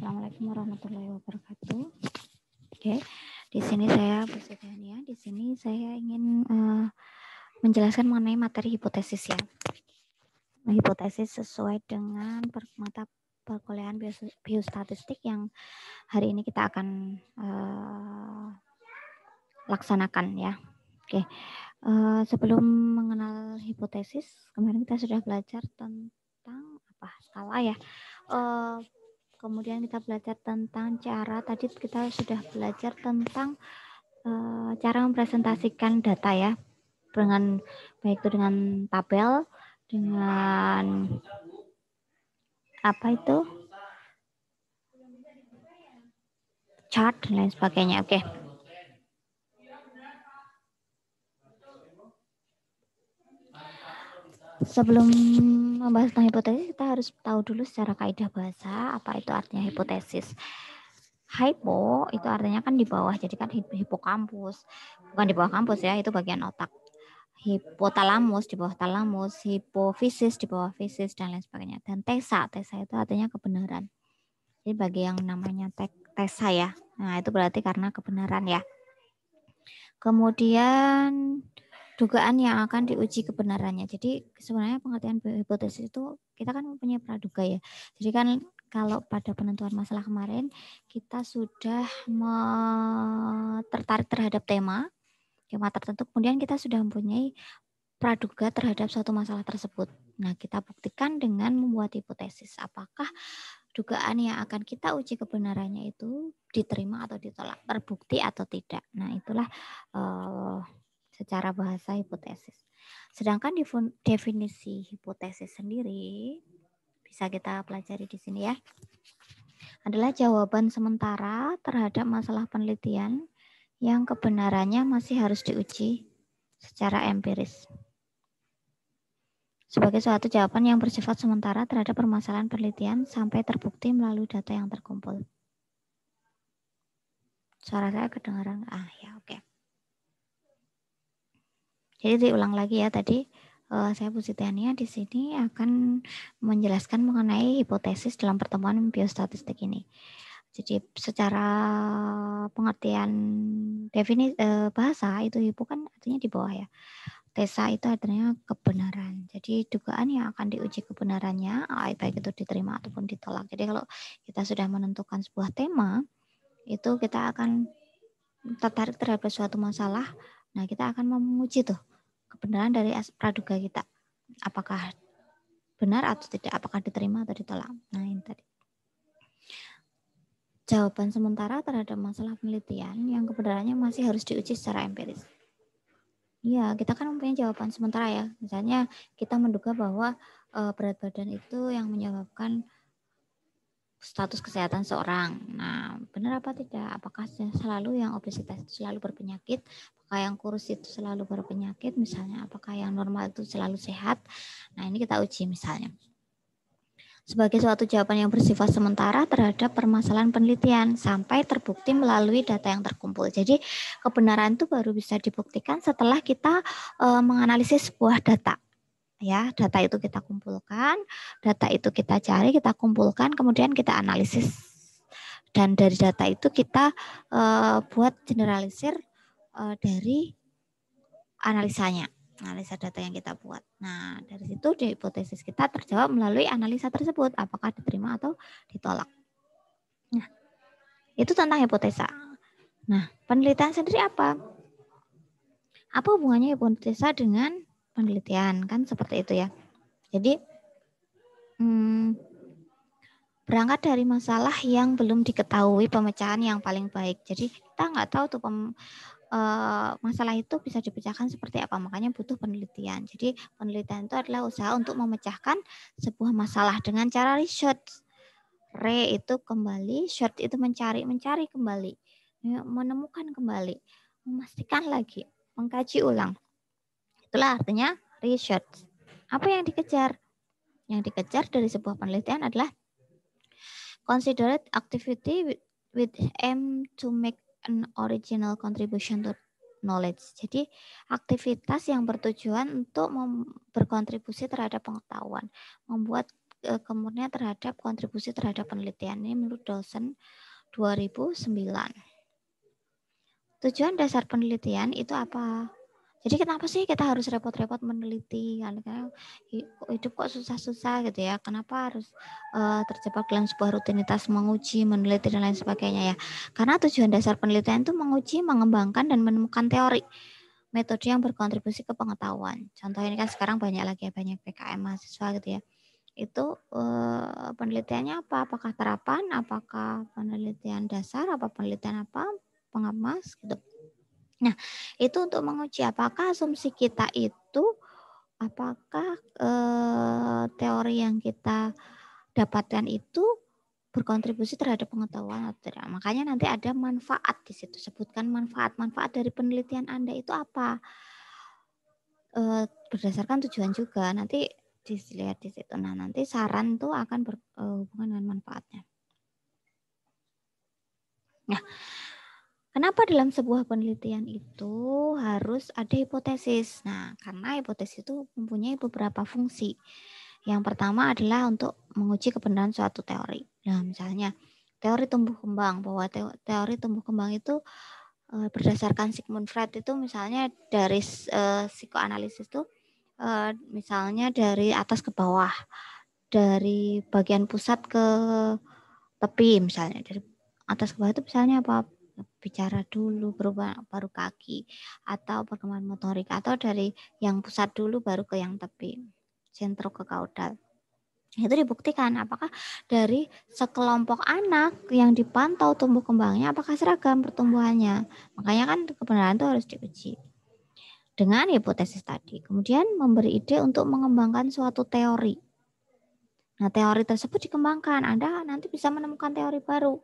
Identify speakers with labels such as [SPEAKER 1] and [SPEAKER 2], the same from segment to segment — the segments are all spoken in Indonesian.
[SPEAKER 1] Assalamualaikum warahmatullahi wabarakatuh. Oke, di sini saya Bu Setiania. Di sini saya ingin menjelaskan mengenai materi hipotesis ya. Hipotesis sesuai dengan mata perkuliahan biostatistik yang hari ini kita akan laksanakan ya. Oke, sebelum mengenal hipotesis, kemarin kita sudah belajar tentang skala ya. Kemudian kita belajar tentang tadi kita sudah belajar tentang cara mempresentasikan data ya, dengan baik itu dengan tabel, dengan chart dan lain sebagainya. Oke. Sebelum membahas tentang hipotesis, kita harus tahu dulu secara kaidah bahasa apa itu artinya hipotesis. Hypo itu artinya kan di bawah, jadi kan hipokampus, bukan di bawah kampus ya, itu bagian otak. Hipotalamus di bawah talamus, hipofisis di bawah fisis dan lain sebagainya. Dan tesa itu artinya kebenaran. Jadi bagi yang namanya tesa ya, nah itu berarti karena kebenaran ya. Kemudian dugaan yang akan diuji kebenarannya. Jadi sebenarnya pengertian hipotesis itu kita kan mempunyai praduga ya. Jadi kan kalau pada penentuan masalah kemarin kita sudah tertarik terhadap tema tertentu, kemudian kita sudah mempunyai praduga terhadap suatu masalah tersebut. Nah, kita buktikan dengan membuat hipotesis. Apakah dugaan yang akan kita uji kebenarannya itu diterima atau ditolak, terbukti atau tidak. Nah, itulah secara bahasa hipotesis. Sedangkan definisi hipotesis sendiri bisa kita pelajari di sini ya. Adalah jawaban sementara terhadap masalah penelitian yang kebenarannya masih harus diuji secara empiris. Sebagai suatu jawaban yang bersifat sementara terhadap permasalahan penelitian sampai terbukti melalui data yang terkumpul. Suara saya kedengaran? Ya oke. Jadi diulang lagi ya tadi, saya Bu Sitiania di sini akan menjelaskan mengenai hipotesis dalam pertemuan biostatistik ini. Jadi secara pengertian definisi bahasa itu hipo kan artinya di bawah ya. Tesa itu artinya kebenaran. Jadi dugaan yang akan diuji kebenarannya baik itu diterima ataupun ditolak. Jadi kalau kita sudah menentukan sebuah tema, itu kita akan tertarik terhadap suatu masalah. Nah, kita akan menguji tuh kebenaran dari praduga kita. Apakah benar atau tidak, apakah diterima atau ditolak. Nah, ini tadi. Jawaban sementara terhadap masalah penelitian yang kebenarannya masih harus diuji secara empiris. Ya, kita kan mempunyai jawaban sementara ya. Misalnya kita menduga bahwa berat badan itu yang menyebabkan status kesehatan seorang. Nah, benar apa tidak? Apakah selalu yang obesitas itu selalu berpenyakit? Apakah yang kurus itu selalu berpenyakit? Misalnya, apakah yang normal itu selalu sehat? Nah, ini kita uji misalnya. Sebagai suatu jawaban yang bersifat sementara terhadap permasalahan penelitian sampai terbukti melalui data yang terkumpul. Jadi, kebenaran itu baru bisa dibuktikan setelah kita menganalisis sebuah data. Ya, data itu kita kumpulkan, data itu kita cari, kita kumpulkan, kemudian kita analisis, dan dari data itu kita buat generalisir dari analisanya, analisa data yang kita buat. Nah, dari situ hipotesis kita terjawab melalui analisa tersebut, apakah diterima atau ditolak. Nah, itu tentang hipotesa. Nah, penelitian sendiri apa? Apa hubungannya hipotesa dengan penelitian? Kan seperti itu ya. Jadi, berangkat dari masalah yang belum diketahui pemecahan yang paling baik. Jadi kita nggak tahu tuh masalah itu bisa dipecahkan seperti apa. Makanya butuh penelitian. Jadi penelitian itu adalah usaha untuk memecahkan sebuah masalah dengan cara research. Itu kembali, search itu mencari kembali, menemukan kembali, memastikan lagi, mengkaji ulang. Itulah artinya research. Apa yang dikejar? Yang dikejar dari sebuah penelitian adalah considered activity with aim to make an original contribution to knowledge. Jadi aktivitas yang bertujuan untuk berkontribusi terhadap pengetahuan, membuat kemudian terhadap kontribusi terhadap penelitian. Ini menurut dosen 2009. Tujuan dasar penelitian itu apa? Jadi kenapa sih kita harus repot-repot meneliti? Karena hidup kok susah-susah gitu ya. Kenapa harus terjebak dalam sebuah rutinitas menguji, meneliti dan lain sebagainya ya? Karena tujuan dasar penelitian itu menguji, mengembangkan dan menemukan teori, metode yang berkontribusi ke pengetahuan. Contoh ini kan sekarang banyak lagi ya, banyak PKM mahasiswa gitu ya. Itu penelitiannya apa? Apakah terapan? Apakah penelitian dasar? Apa penelitian apa? Pengemas gitu. Nah, itu untuk menguji apakah asumsi kita itu, apakah teori yang kita dapatkan itu berkontribusi terhadap pengetahuan atau tidak. Makanya nanti ada manfaat di situ. Sebutkan manfaat dari penelitian Anda itu apa. Berdasarkan tujuan juga. Nanti dilihat di situ. Nah, nanti saran tuh akan berhubungan dengan manfaatnya. Nah, kenapa dalam sebuah penelitian itu harus ada hipotesis? Nah, karena hipotesis itu mempunyai beberapa fungsi. Yang pertama adalah untuk menguji kebenaran suatu teori. Nah, misalnya teori tumbuh kembang, bahwa teori tumbuh kembang itu berdasarkan Sigmund Freud itu misalnya dari psikoanalisis itu misalnya dari atas ke bawah, dari bagian pusat ke tepi misalnya, dari atas ke bawah itu misalnya apa? Bicara dulu baru kaki, atau perkembangan motorik, atau dari yang pusat dulu baru ke yang tepi, sentro ke kaudal. Itu dibuktikan apakah dari sekelompok anak yang dipantau tumbuh kembangnya apakah seragam pertumbuhannya. Makanya kan kebenaran itu harus diuji dengan hipotesis tadi. Kemudian memberi ide untuk mengembangkan suatu teori. Nah, teori tersebut dikembangkan, Anda nanti bisa menemukan teori baru.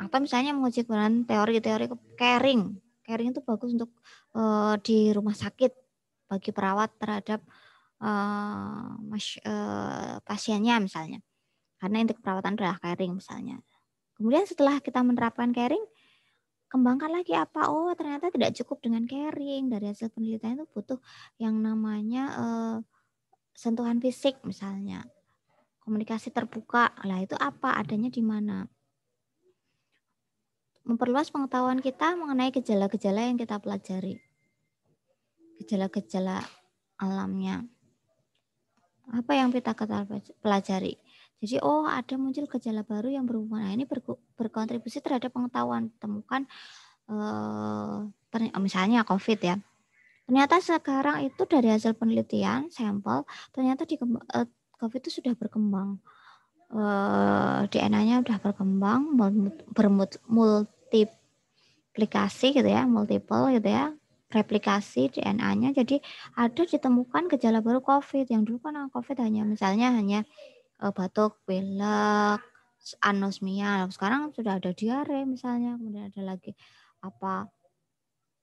[SPEAKER 1] Atau misalnya menguji kebenaran teori-teori caring. Caring itu bagus untuk di rumah sakit bagi perawat terhadap pasiennya misalnya. Karena inti perawatan adalah caring misalnya. Kemudian setelah kita menerapkan caring, kembangkan lagi apa? Oh, ternyata tidak cukup dengan caring. Dari hasil penelitian itu butuh yang namanya sentuhan fisik misalnya. Komunikasi terbuka. Lah itu apa? Adanya di mana? Memperluas pengetahuan kita mengenai gejala-gejala yang kita pelajari. Gejala-gejala alamnya. Apa yang kita pelajari? Jadi, oh ada muncul gejala baru yang berhubungan. Nah, ini berkontribusi terhadap pengetahuan. Temukan misalnya COVID ya. Ternyata sekarang itu dari hasil penelitian sampel, ternyata COVID itu sudah berkembang. DNA-nya sudah berkembang, bermultiplikasi gitu ya, multiple gitu ya, replikasi DNA-nya. Jadi ada ditemukan gejala baru COVID. Yang dulu kan COVID hanya batuk, pilek, anosmia. Sekarang sudah ada diare misalnya, kemudian ada lagi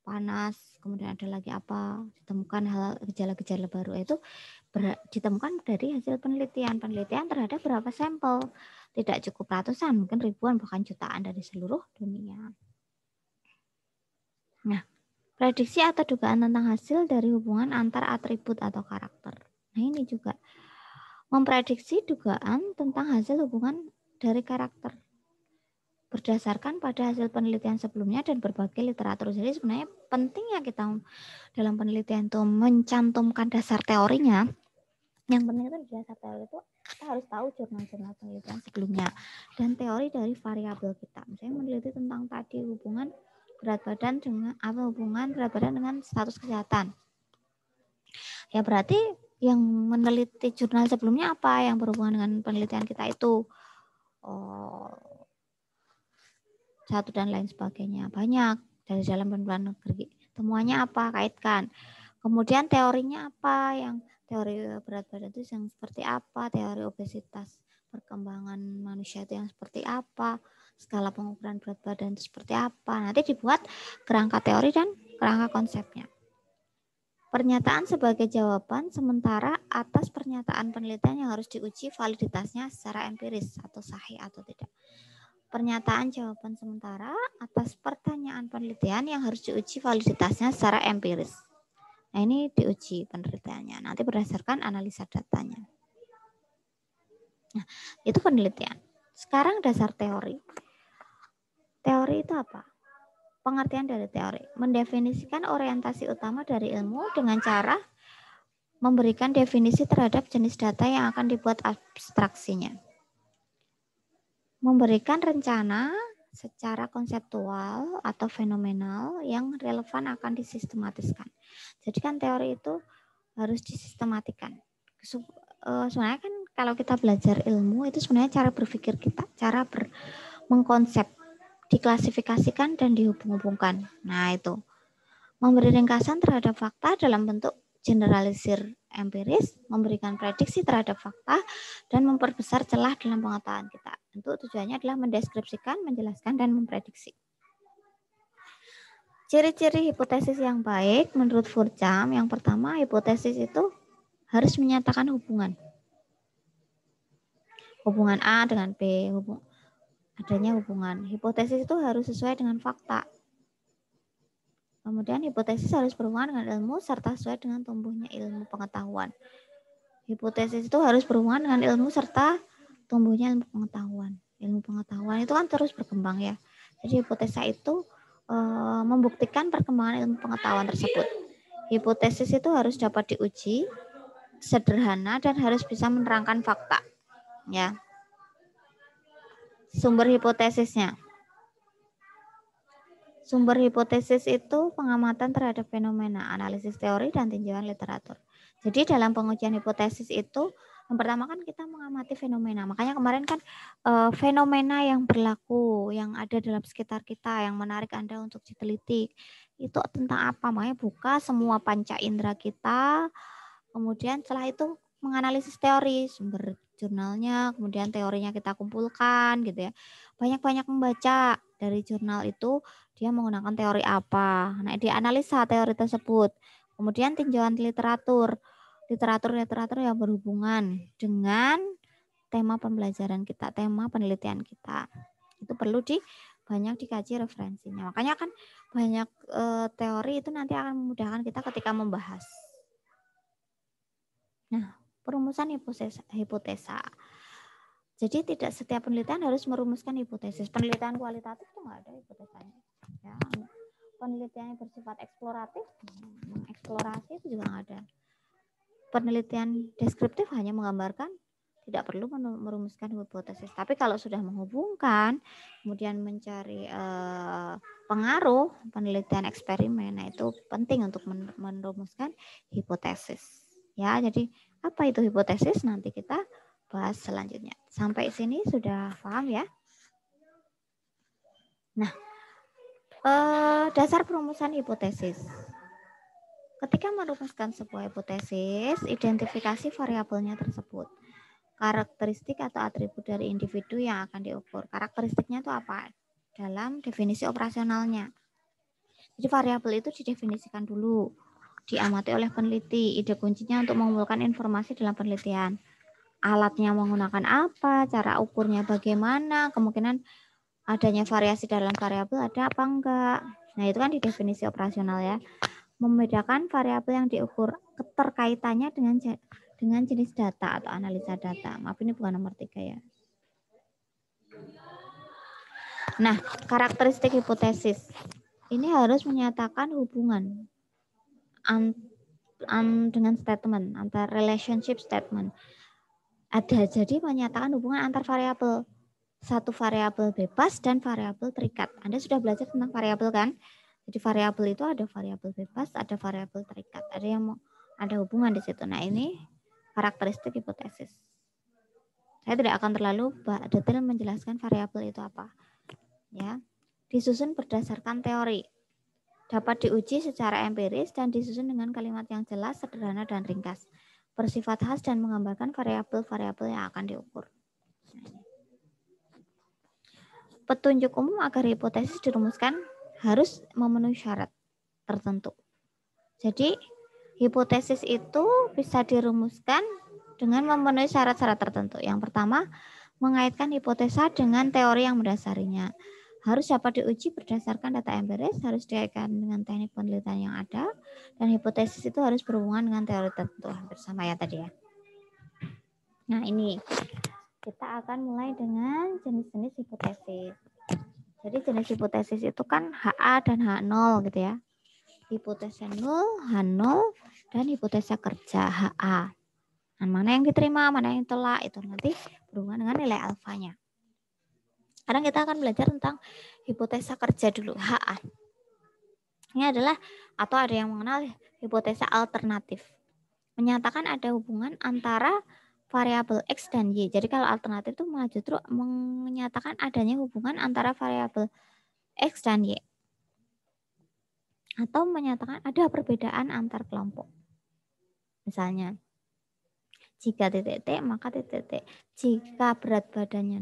[SPEAKER 1] panas, kemudian ada lagi ditemukan hal gejala-gejala baru. Itu ditemukan dari hasil penelitian terhadap berapa sampel. Tidak cukup ratusan, mungkin ribuan bahkan jutaan dari seluruh dunia. Nah, prediksi atau dugaan tentang hasil dari hubungan antar atribut atau karakter. Nah, ini juga memprediksi dugaan tentang hasil hubungan dari karakter berdasarkan pada hasil penelitian sebelumnya dan berbagai literatur. Jadi sebenarnya pentingnya kita dalam penelitian itu mencantumkan dasar teorinya. Yang penting itu di dasar teori itu kita harus tahu jurnal-jurnal penelitian sebelumnya dan teori dari variabel kita. Misalnya meneliti tentang tadi hubungan berat badan dengan status kesehatan. Ya berarti yang meneliti jurnal sebelumnya apa yang berhubungan dengan penelitian kita itu. Satu dan lain sebagainya. Banyak dari dalam dan luar negeri. Temuannya apa? Kaitkan. Kemudian teorinya apa? Yang teori berat badan itu yang seperti apa? Teori obesitas perkembangan manusia itu yang seperti apa? Skala pengukuran berat badan itu seperti apa? Nanti dibuat kerangka teori dan kerangka konsepnya. Pernyataan sebagai jawaban sementara atas pernyataan penelitian yang harus diuji validitasnya secara empiris atau sahih atau tidak. Pernyataan jawaban sementara atas pertanyaan penelitian yang harus diuji validitasnya secara empiris. Nah, ini diuji penelitiannya. Nanti berdasarkan analisa datanya. Nah, itu penelitian. Sekarang dasar teori. Teori itu apa? Pengertian dari teori. Mendefinisikan orientasi utama dari ilmu dengan cara memberikan definisi terhadap jenis data yang akan dibuat abstraksinya. Memberikan rencana secara konseptual atau fenomenal yang relevan akan disistematiskan. Jadi kan teori itu harus disistematikan. Sebenarnya kan kalau kita belajar ilmu itu sebenarnya cara berpikir kita, cara mengkonsep, diklasifikasikan dan dihubung-hubungkan. Nah itu memberi ringkasan terhadap fakta dalam bentuk generalisir empiris, memberikan prediksi terhadap fakta, dan memperbesar celah dalam pengetahuan kita. Tentu tujuannya adalah mendeskripsikan, menjelaskan, dan memprediksi. Ciri-ciri hipotesis yang baik menurut Furcham, yang pertama, hipotesis itu harus menyatakan hubungan. Hubungan A dengan B, adanya hubungan. Hipotesis itu harus sesuai dengan fakta. Kemudian hipotesis harus berhubungan dengan ilmu serta sesuai dengan tumbuhnya ilmu pengetahuan. Hipotesis itu harus berhubungan dengan ilmu serta tumbuhnya ilmu pengetahuan. Ilmu pengetahuan itu kan terus berkembang ya. Jadi hipotesa itu membuktikan perkembangan ilmu pengetahuan tersebut. Hipotesis itu harus dapat diuji, sederhana dan harus bisa menerangkan fakta. Ya. Sumber hipotesisnya. Sumber hipotesis itu pengamatan terhadap fenomena, analisis teori, dan tinjauan literatur. Jadi dalam pengujian hipotesis itu, yang pertama kan kita mengamati fenomena. Makanya kemarin kan fenomena yang berlaku, yang ada dalam sekitar kita, yang menarik Anda untuk diteliti, itu tentang apa? Makanya buka semua panca indera kita, kemudian setelah itu menganalisis teori, sumber jurnalnya, kemudian teorinya kita kumpulkan gitu ya. Banyak-banyak membaca dari jurnal itu, dia menggunakan teori apa. Nah, dianalisa teori tersebut. Kemudian tinjauan literatur yang berhubungan dengan tema pembelajaran kita, tema penelitian kita. Itu perlu banyak dikaji referensinya. Makanya kan banyak teori itu nanti akan memudahkan kita ketika membahas. Nah, perumusan hipotesa. Jadi tidak setiap penelitian harus merumuskan hipotesis. Penelitian kualitatif itu nggak ada hipotesanya. Ya, penelitian yang bersifat eksploratif, mengeksplorasi itu juga nggak ada. Penelitian deskriptif hanya menggambarkan, tidak perlu merumuskan hipotesis. Tapi kalau sudah menghubungkan, kemudian mencari pengaruh penelitian eksperimen, nah itu penting untuk merumuskan hipotesis. Ya, jadi apa itu hipotesis? Nanti kita bahas selanjutnya. Sampai sini sudah paham ya? Nah, dasar perumusan hipotesis. Ketika merumuskan sebuah hipotesis, identifikasi variabelnya tersebut. Karakteristik atau atribut dari individu yang akan diukur. Karakteristiknya itu apa? Dalam definisi operasionalnya. Jadi variabel itu didefinisikan dulu, diamati oleh peneliti. Ide kuncinya untuk mengumpulkan informasi dalam penelitian. Alatnya menggunakan apa, cara ukurnya bagaimana, kemungkinan adanya variasi dalam variabel ada apa enggak. Nah, itu kan di definisi operasional ya. Membedakan variabel yang diukur keterkaitannya dengan jenis data atau analisa data. Maaf, ini bukan nomor 3 ya. Nah, karakteristik hipotesis. Ini harus menyatakan hubungan dengan statement, antara relationship statement. Jadi menyatakan hubungan antar variabel. Satu variabel bebas dan variabel terikat. Anda sudah belajar tentang variabel kan? Jadi variabel itu ada variabel bebas, ada variabel terikat. Ada hubungan di situ. Nah, ini karakteristik hipotesis. Saya tidak akan terlalu detail menjelaskan variabel itu apa. Ya. Disusun berdasarkan teori. Dapat diuji secara empiris dan disusun dengan kalimat yang jelas, sederhana, dan ringkas. Bersifat khas dan menggambarkan variabel-variabel yang akan diukur. Petunjuk umum agar hipotesis dirumuskan harus memenuhi syarat tertentu. Jadi, hipotesis itu bisa dirumuskan dengan memenuhi syarat-syarat tertentu. Yang pertama, mengaitkan hipotesa dengan teori yang mendasarinya. Harus dapat diuji berdasarkan data empiris, harus dikaitkan dengan teknik penelitian yang ada, dan hipotesis itu harus berhubungan dengan teori tertentu. Hampir sama ya tadi ya. Nah, ini Kita akan mulai dengan jenis-jenis hipotesis. Jadi jenis hipotesis itu kan HA dan H0 gitu ya. Hipotesa 0, H0, dan hipotesa kerja HA. Nah, mana yang diterima, mana yang ditolak, itu nanti berhubungan dengan nilai alfanya. Sekarang kita akan belajar tentang hipotesa kerja dulu, HA. Ini adalah, atau ada yang mengenal hipotesa alternatif. Menyatakan ada hubungan antara variabel X dan Y. Jadi kalau alternatif itu malah justru menyatakan adanya hubungan antara variabel X dan Y. Atau menyatakan ada perbedaan antar kelompok. Misalnya, jika titik T, maka titik T. Jika berat badannya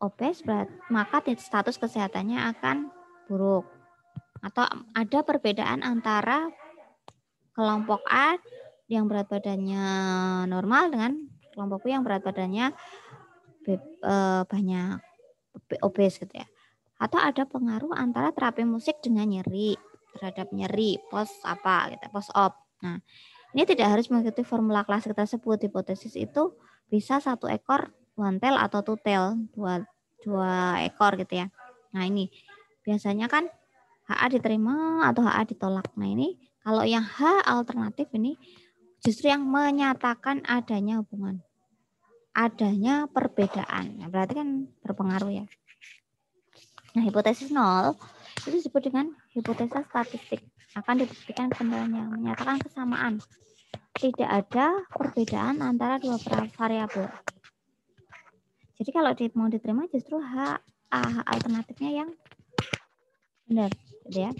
[SPEAKER 1] obes, maka status kesehatannya akan buruk. Atau ada perbedaan antara kelompok A yang berat badannya normal dengan kelompok B yang berat badannya banyak obes gitu ya. Atau ada pengaruh antara terapi musik dengan nyeri terhadap nyeri post op. Nah, ini tidak harus mengikuti formula klasik tersebut. Hipotesis itu bisa satu ekor one tail atau two tail, dua ekor gitu ya. Nah, ini biasanya kan HA diterima atau HA ditolak. Nah, ini kalau yang H alternatif ini justru yang menyatakan adanya hubungan, adanya perbedaan. Nah, berarti kan berpengaruh ya. Nah, hipotesis 0 itu disebut dengan hipotesa statistik. Akan dibuktikan kebenarannya, menyatakan kesamaan. Tidak ada perbedaan antara dua variabel. Jadi kalau mau diterima justru H alternatifnya yang benar, gitu ya.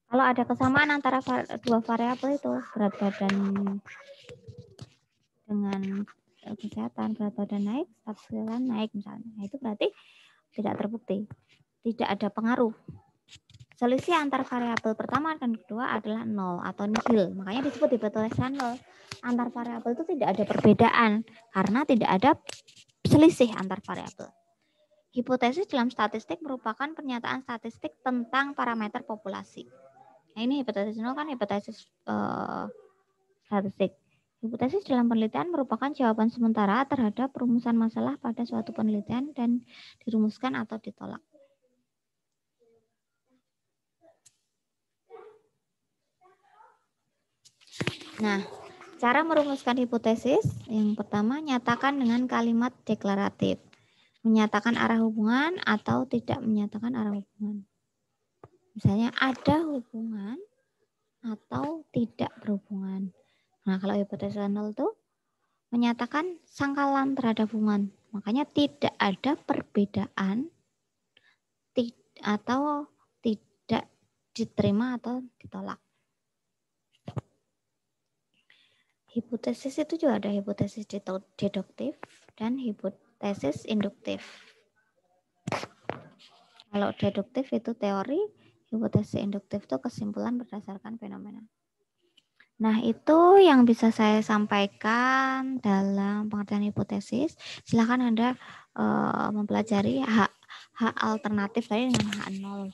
[SPEAKER 1] Kalau ada kesamaan antara dua variabel itu, berat badan dengan kesehatan, berat badan naik, status kesehatan naik misalnya. Nah, itu berarti tidak terbukti. Tidak ada pengaruh. Selisih antar variabel pertama dan kedua adalah 0 atau nihil. Makanya disebut hipotesa 0. Antar variabel itu tidak ada perbedaan karena tidak ada selisih antar variabel. Hipotesis dalam statistik merupakan pernyataan statistik tentang parameter populasi. Nah, ini hipotesis 0 kan hipotesis statistik. Hipotesis dalam penelitian merupakan jawaban sementara terhadap perumusan masalah pada suatu penelitian dan dirumuskan atau ditolak. Nah, cara merumuskan hipotesis yang pertama, nyatakan dengan kalimat deklaratif. Menyatakan arah hubungan atau tidak menyatakan arah hubungan. Misalnya ada hubungan atau tidak berhubungan. Nah, kalau hipotesis 0 itu menyatakan sangkalan terhadap hubungan. Makanya tidak ada perbedaan atau tidak diterima atau ditolak. Hipotesis itu juga ada hipotesis deduktif dan hipotesis induktif. Kalau deduktif itu teori, hipotesis induktif itu kesimpulan berdasarkan fenomena. Nah, itu yang bisa saya sampaikan dalam pengertian hipotesis. Silakan Anda mempelajari hak alternatif tadi dengan H0.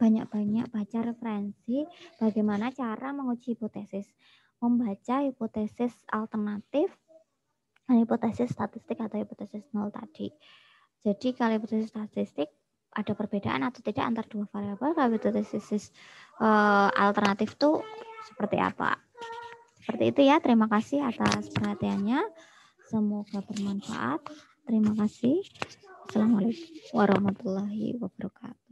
[SPEAKER 1] Banyak-banyak baca referensi bagaimana cara menguji hipotesis. Membaca hipotesis alternatif dan hipotesis statistik atau hipotesis 0 tadi. Jadi kalau hipotesis statistik ada perbedaan atau tidak antar dua variabel, kalau hipotesis alternatif itu seperti apa. Seperti itu ya, terima kasih atas perhatiannya. Semoga bermanfaat. Terima kasih. Assalamualaikum warahmatullahi wabarakatuh.